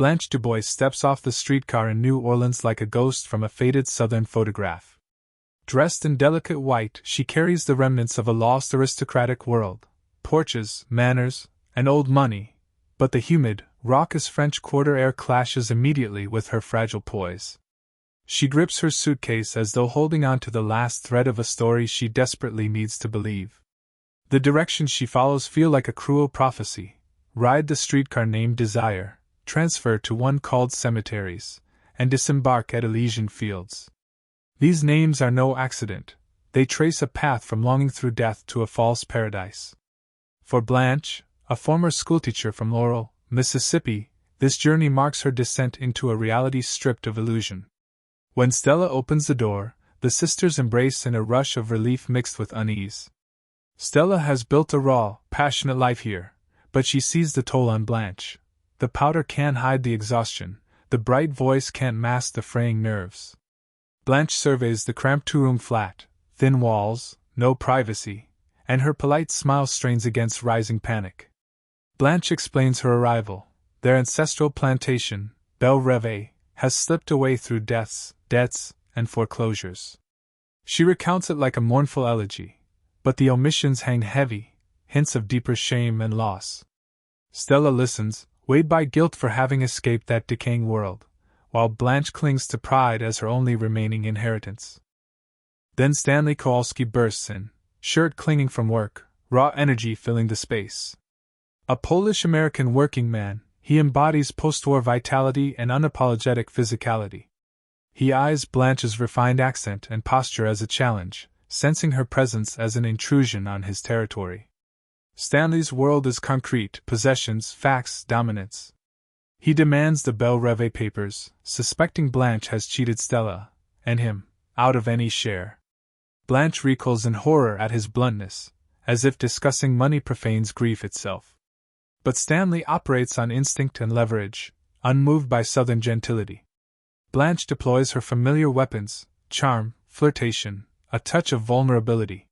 Blanche DuBois steps off the streetcar in New Orleans like a ghost from a faded southern photograph. Dressed in delicate white, she carries the remnants of a lost aristocratic world, porches, manners, and old money, but the humid, raucous French Quarter air clashes immediately with her fragile poise. She grips her suitcase as though holding on to the last thread of a story she desperately needs to believe. The directions she follows feel like a cruel prophecy. Ride the streetcar named Desire, transfer to one called Cemeteries, and disembark at Elysian Fields. These names are no accident. They trace a path from longing through death to a false paradise. For Blanche, a former schoolteacher from Laurel, Mississippi, this journey marks her descent into a reality stripped of illusion. When Stella opens the door, the sisters embrace in a rush of relief mixed with unease. Stella has built a raw, passionate life here, but she sees the toll on Blanche. The powder can't hide the exhaustion, the bright voice can't mask the fraying nerves. Blanche surveys the cramped two-room flat, thin walls, no privacy, and her polite smile strains against rising panic. Blanche explains her arrival. Their ancestral plantation, Belle Reve, has slipped away through deaths, debts, and foreclosures. She recounts it like a mournful elegy, but the omissions hang heavy, hints of deeper shame and loss. Stella listens, weighed by guilt for having escaped that decaying world, while Blanche clings to pride as her only remaining inheritance. Then Stanley Kowalski bursts in, shirt clinging from work, raw energy filling the space. A Polish-American working man, he embodies post-war vitality and unapologetic physicality. He eyes Blanche's refined accent and posture as a challenge, sensing her presence as an intrusion on his territory. Stanley's world is concrete: possessions, facts, dominance. He demands the Belle Reve papers, suspecting Blanche has cheated Stella, and him, out of any share. Blanche recoils in horror at his bluntness, as if discussing money profanes grief itself. But Stanley operates on instinct and leverage, unmoved by southern gentility. Blanche deploys her familiar weapons: charm, flirtation, a touch of vulnerability.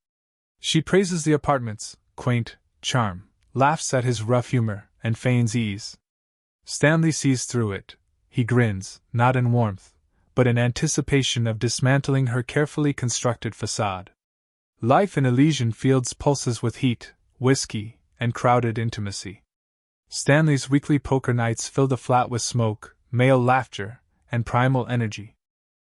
She praises the apartment's quaint charm, laughs at his rough humor, and feigns ease. Stanley sees through it. He grins, not in warmth, but in anticipation of dismantling her carefully constructed facade. Life in Elysian Fields pulses with heat, whiskey, and crowded intimacy. Stanley's weekly poker nights fill the flat with smoke, male laughter, and primal energy.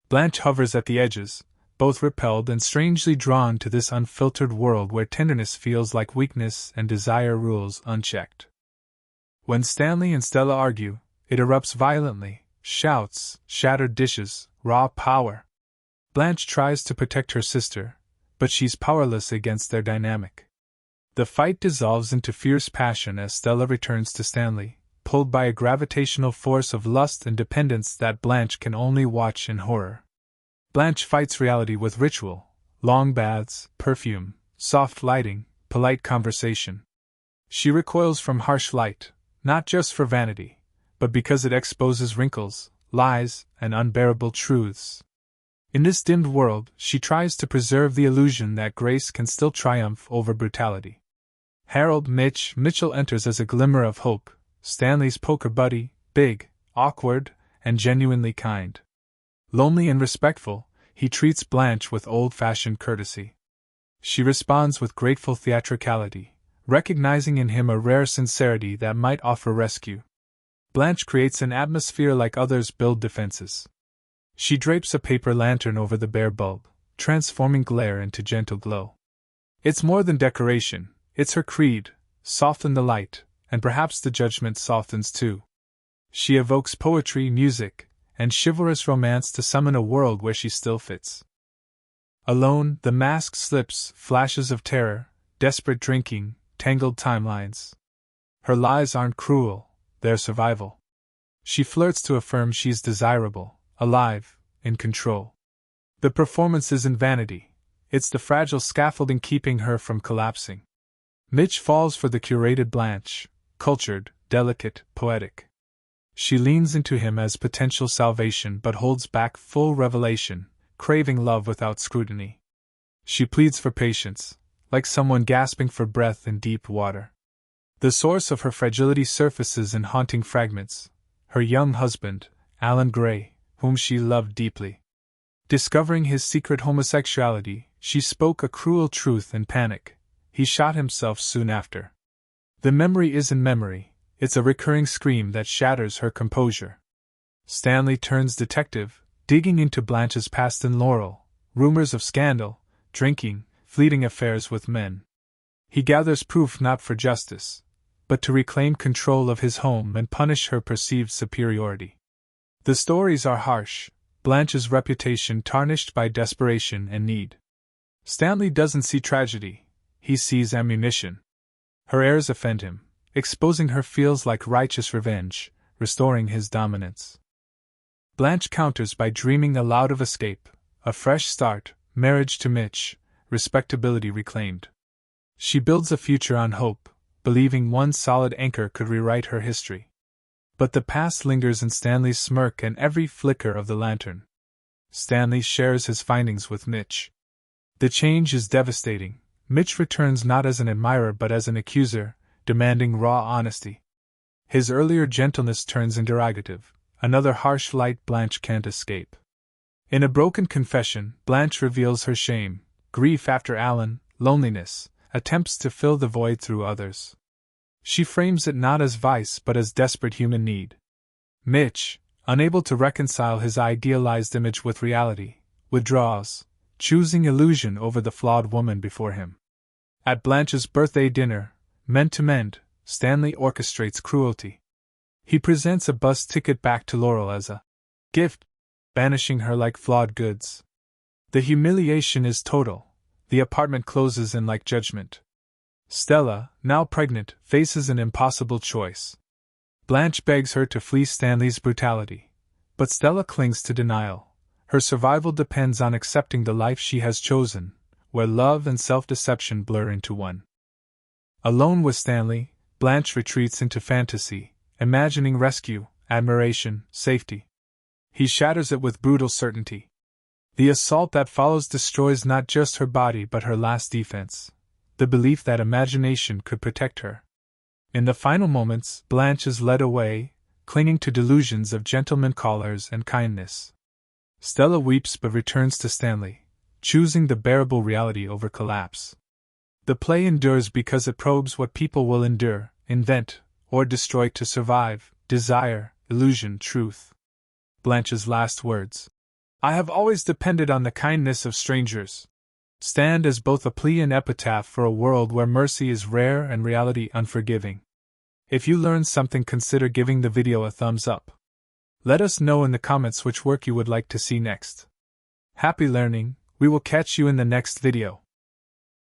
Blanche hovers at the edges, both repelled and strangely drawn to this unfiltered world where tenderness feels like weakness and desire rules unchecked. When Stanley and Stella argue, it erupts violently: shouts, shattered dishes, raw power. Blanche tries to protect her sister, but she's powerless against their dynamic. The fight dissolves into fierce passion as Stella returns to Stanley, pulled by a gravitational force of lust and dependence that Blanche can only watch in horror. Blanche fights reality with ritual: long baths, perfume, soft lighting, polite conversation. She recoils from harsh light, not just for vanity, but because it exposes wrinkles, lies, and unbearable truths. In this dimmed world, she tries to preserve the illusion that grace can still triumph over brutality. Harold Mitchell enters as a glimmer of hope, Stanley's poker buddy, big, awkward, and genuinely kind. Lonely and respectful, he treats Blanche with old-fashioned courtesy. She responds with grateful theatricality, recognizing in him a rare sincerity that might offer rescue. Blanche creates an atmosphere like others build defenses. She drapes a paper lantern over the bare bulb, transforming glare into gentle glow. It's more than decoration, it's her creed: soften the light, and perhaps the judgment softens too. She evokes poetry, music, and chivalrous romance to summon a world where she still fits. Alone, the mask slips: flashes of terror, desperate drinking, tangled timelines. Her lies aren't cruel, they're survival. She flirts to affirm she's desirable, alive, in control. The performance isn't vanity, it's the fragile scaffolding keeping her from collapsing. Mitch falls for the curated Blanche, cultured, delicate, poetic. She leans into him as potential salvation but holds back full revelation, craving love without scrutiny. She pleads for patience, like someone gasping for breath in deep water. The source of her fragility surfaces in haunting fragments: her young husband, Alan Gray, whom she loved deeply. Discovering his secret homosexuality, she spoke a cruel truth in panic. He shot himself soon after. The memory isn't memory, it's a recurring scream that shatters her composure. Stanley turns detective, digging into Blanche's past in Laurel, rumors of scandal, drinking, fleeting affairs with men. He gathers proof not for justice, but to reclaim control of his home and punish her perceived superiority. The stories are harsh, Blanche's reputation tarnished by desperation and need. Stanley doesn't see tragedy, he sees ammunition. Her airs offend him, exposing her feels like righteous revenge, restoring his dominance. Blanche counters by dreaming aloud of escape, a fresh start, marriage to Mitch, respectability reclaimed. She builds a future on hope, believing one solid anchor could rewrite her history. But the past lingers in Stanley's smirk and every flicker of the lantern. Stanley shares his findings with Mitch. The change is devastating. Mitch returns not as an admirer but as an accuser, demanding raw honesty. His earlier gentleness turns interrogative, another harsh light Blanche can't escape. In a broken confession, Blanche reveals her shame, grief after Alan, loneliness, attempts to fill the void through others. She frames it not as vice but as desperate human need. Mitch, unable to reconcile his idealized image with reality, withdraws, choosing illusion over the flawed woman before him. At Blanche's birthday dinner, meant to mend, Stanley orchestrates cruelty. He presents a bus ticket back to Laurel as a gift, banishing her like flawed goods. The humiliation is total. The apartment closes in like judgment. Stella, now pregnant, faces an impossible choice. Blanche begs her to flee Stanley's brutality, but Stella clings to denial. Her survival depends on accepting the life she has chosen, where love and self-deception blur into one. Alone with Stanley, Blanche retreats into fantasy, imagining rescue, admiration, safety. He shatters it with brutal certainty. The assault that follows destroys not just her body but her last defense, the belief that imagination could protect her. In the final moments, Blanche is led away, clinging to delusions of gentleman callers and kindness. Stella weeps but returns to Stanley, choosing the bearable reality over collapse. The play endures because it probes what people will endure, invent, or destroy to survive: desire, illusion, truth. Blanche's last words, "I have always depended on the kindness of strangers," stand as both a plea and epitaph for a world where mercy is rare and reality unforgiving. If you learned something, consider giving the video a thumbs up. Let us know in the comments which work you would like to see next. Happy learning, we will catch you in the next video.